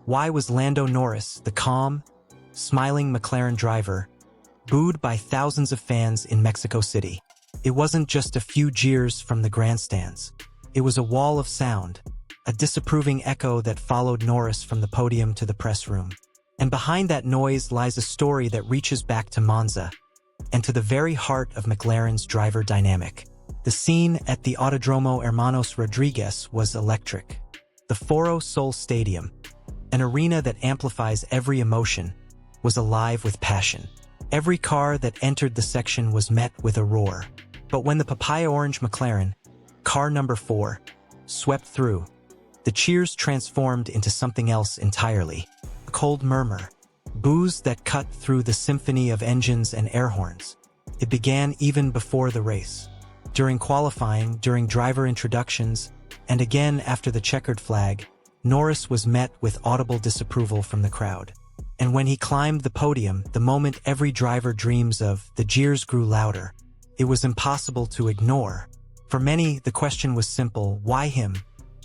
Why was Lando Norris, the calm, smiling McLaren driver, booed by thousands of fans in Mexico City? It wasn't just a few jeers from the grandstands. It was a wall of sound, a disapproving echo that followed Norris from the podium to the press room. And behind that noise lies a story that reaches back to Monza and to the very heart of McLaren's driver dynamic. The scene at the Autodromo Hermanos Rodriguez was electric. The Foro Sol Stadium, an arena that amplifies every emotion, was alive with passion. Every car that entered the section was met with a roar. But when the papaya-orange McLaren, car number 4, swept through, the cheers transformed into something else entirely. A cold murmur, boos that cut through the symphony of engines and air horns. It began even before the race. During qualifying, during driver introductions, and again after the checkered flag, Norris was met with audible disapproval from the crowd. And when he climbed the podium, the moment every driver dreams of, the jeers grew louder. It was impossible to ignore. For many, the question was simple: why him?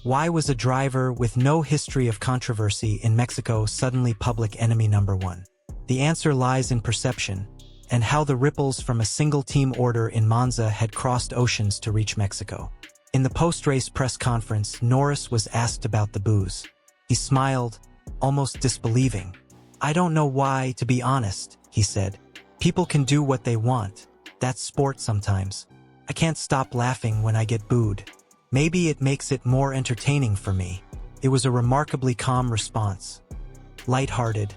Why was a driver with no history of controversy in Mexico suddenly public enemy number 1? The answer lies in perception, and how the ripples from a single team order in Monza had crossed oceans to reach Mexico. In the post-race press conference, Norris was asked about the boos. He smiled, almost disbelieving. "I don't know why, to be honest," he said. "People can do what they want. That's sport sometimes. I can't stop laughing when I get booed. Maybe it makes it more entertaining for me." It was a remarkably calm response. Lighthearted.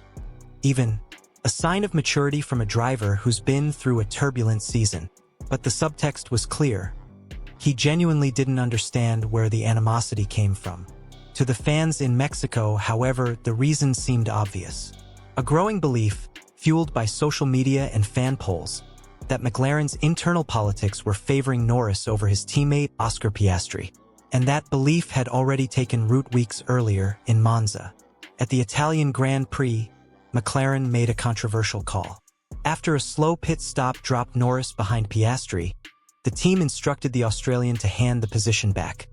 Even a sign of maturity from a driver who's been through a turbulent season. But the subtext was clear. He genuinely didn't understand where the animosity came from. To the fans in Mexico, however, the reason seemed obvious. A growing belief, fueled by social media and fan polls, that McLaren's internal politics were favoring Norris over his teammate Oscar Piastri. And that belief had already taken root weeks earlier in Monza. At the Italian Grand Prix, McLaren made a controversial call. After a slow pit stop dropped Norris behind Piastri, the team instructed the Australian to hand the position back,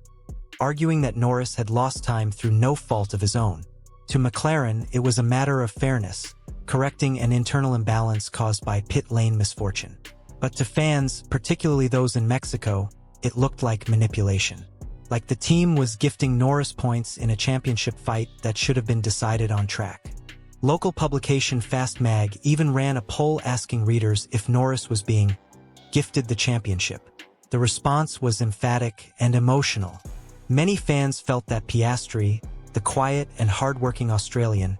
arguing that Norris had lost time through no fault of his own. To McLaren, it was a matter of fairness, correcting an internal imbalance caused by pit lane misfortune. But to fans, particularly those in Mexico, it looked like manipulation. Like the team was gifting Norris points in a championship fight that should have been decided on track. Local publication Fast Mag even ran a poll asking readers if Norris was being gifted the championship. The response was emphatic and emotional. Many fans felt that Piastri, the quiet and hard-working Australian,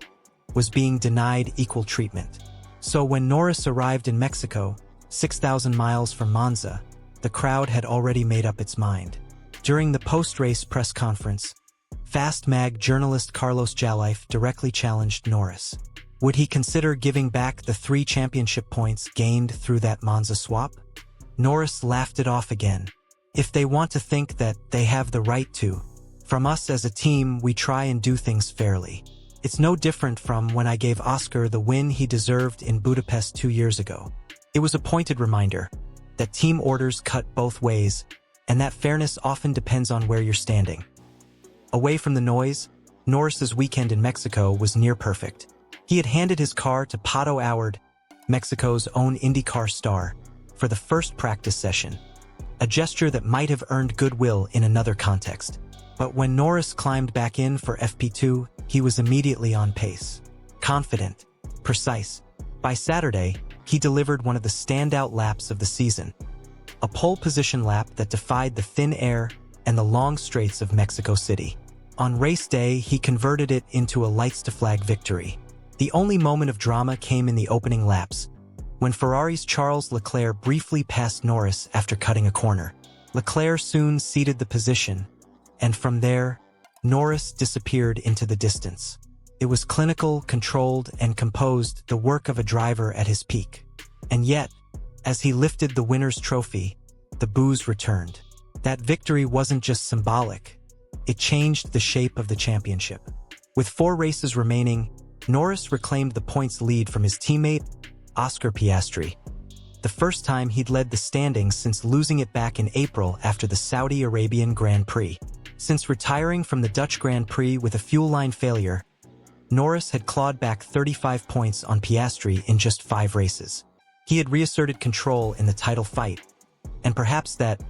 was being denied equal treatment. So when Norris arrived in Mexico, 6,000 miles from Monza, the crowd had already made up its mind. During the post-race press conference, Fast Mag journalist Carlos Jalife directly challenged Norris. Would he consider giving back the 3 championship points gained through that Monza swap? Norris laughed it off again. "If they want to think that they have the right to. From us as a team, we try and do things fairly. It's no different from when I gave Oscar the win he deserved in Budapest 2 years ago." It was a pointed reminder that team orders cut both ways, and that fairness often depends on where you're standing. Away from the noise, Norris's weekend in Mexico was near perfect. He had handed his car to Pato Howard, Mexico's own IndyCar star, for the first practice session, a gesture that might have earned goodwill in another context. But when Norris climbed back in for FP2, he was immediately on pace. Confident, precise. By Saturday, he delivered one of the standout laps of the season, a pole position lap that defied the thin air and the long straights of Mexico City. On race day, he converted it into a lights-to-flag victory. The only moment of drama came in the opening laps, when Ferrari's Charles Leclerc briefly passed Norris after cutting a corner. Leclerc soon ceded the position, and from there, Norris disappeared into the distance. It was clinical, controlled, and composed, the work of a driver at his peak. And yet, as he lifted the winner's trophy, the boos returned. That victory wasn't just symbolic, it changed the shape of the championship. With 4 races remaining, Norris reclaimed the points lead from his teammate, Oscar Piastri, the first time he'd led the standings since losing it back in April after the Saudi Arabian Grand Prix. Since retiring from the Dutch Grand Prix with a fuel line failure, Norris had clawed back 35 points on Piastri in just 5 races. He had reasserted control in the title fight, and perhaps that,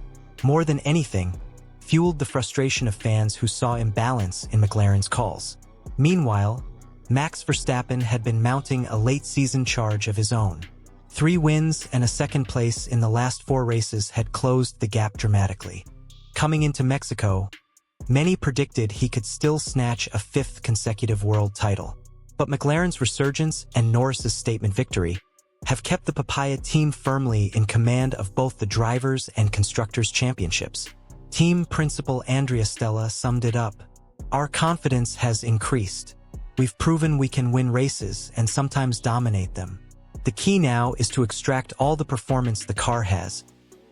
more than anything, fueled the frustration of fans who saw imbalance in McLaren's calls. Meanwhile, Max Verstappen had been mounting a late-season charge of his own. 3 wins and a second place in the last 4 races had closed the gap dramatically. Coming into Mexico, many predicted he could still snatch a 5th consecutive world title. But McLaren's resurgence and Norris's statement victory have kept the Papaya team firmly in command of both the Drivers' and Constructors' Championships. Team Principal Andrea Stella summed it up. "Our confidence has increased. We've proven we can win races and sometimes dominate them. The key now is to extract all the performance the car has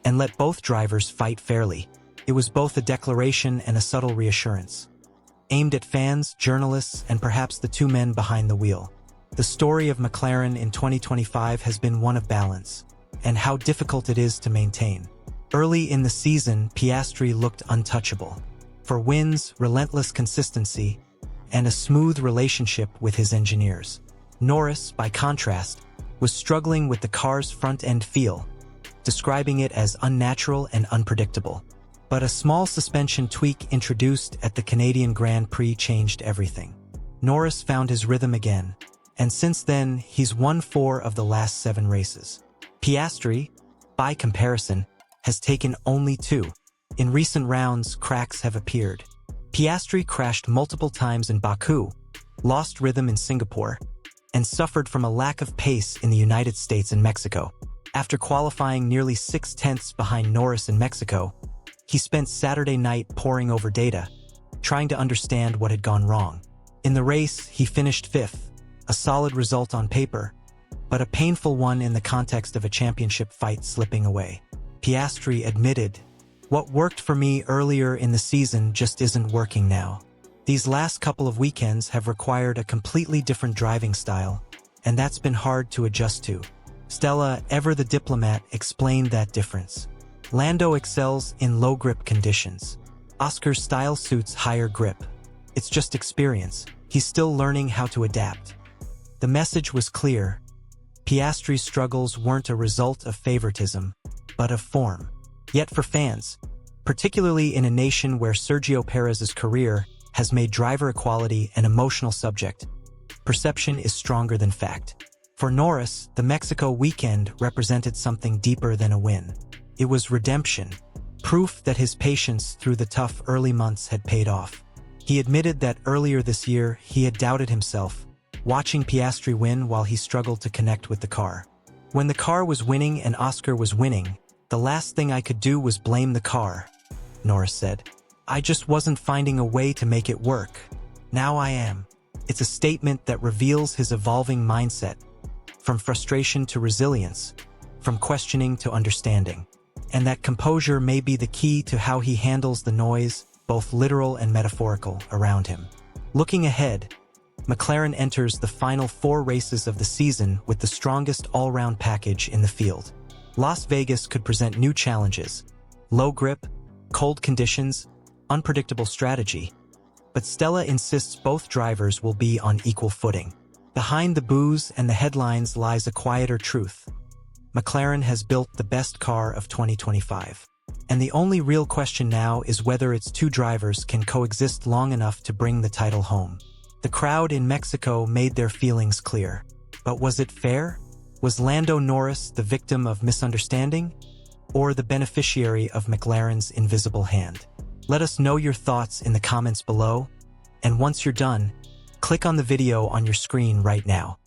and let both drivers fight fairly." It was both a declaration and a subtle reassurance, aimed at fans, journalists, and perhaps the 2 men behind the wheel. The story of McLaren in 2025 has been one of balance, and how difficult it is to maintain. Early in the season, Piastri looked untouchable. For wins, relentless consistency, and a smooth relationship with his engineers. Norris, by contrast, was struggling with the car's front-end feel, describing it as unnatural and unpredictable. But a small suspension tweak introduced at the Canadian Grand Prix changed everything. Norris found his rhythm again, and since then, he's won 4 of the last 7 races. Piastri, by comparison, has taken only 2. In recent rounds, cracks have appeared. Piastri crashed multiple times in Baku, lost rhythm in Singapore, and suffered from a lack of pace in the United States and Mexico. After qualifying nearly 6/10 behind Norris in Mexico, he spent Saturday night poring over data, trying to understand what had gone wrong. In the race, he finished 5th, a solid result on paper, but a painful one in the context of a championship fight slipping away. Piastri admitted, "What worked for me earlier in the season just isn't working now. These last couple of weekends have required a completely different driving style, and that's been hard to adjust to." Stella, ever the diplomat, explained that difference. Lando excels in low-grip conditions. Oscar's style suits higher grip. It's just experience. He's still learning how to adapt. The message was clear. Piastri's struggles weren't a result of favoritism, but of form. Yet for fans, particularly in a nation where Sergio Perez's career has made driver equality an emotional subject, perception is stronger than fact. For Norris, the Mexico weekend represented something deeper than a win. It was redemption, proof that his patience through the tough early months had paid off. He admitted that earlier this year he had doubted himself, watching Piastri win while he struggled to connect with the car. "When the car was winning and Oscar was winning, the last thing I could do was blame the car," Norris said. "I just wasn't finding a way to make it work. Now I am." It's a statement that reveals his evolving mindset, from frustration to resilience, from questioning to understanding. And that composure may be the key to how he handles the noise, both literal and metaphorical, around him. Looking ahead, McLaren enters the final 4 races of the season with the strongest all-round package in the field. Las Vegas could present new challenges: low grip, cold conditions, unpredictable strategy. But Stella insists both drivers will be on equal footing. Behind the boos and the headlines lies a quieter truth. McLaren has built the best car of 2025. And the only real question now is whether its 2 drivers can coexist long enough to bring the title home. The crowd in Mexico made their feelings clear. But was it fair? Was Lando Norris the victim of misunderstanding, or the beneficiary of McLaren's invisible hand? Let us know your thoughts in the comments below, and once you're done, click on the video on your screen right now.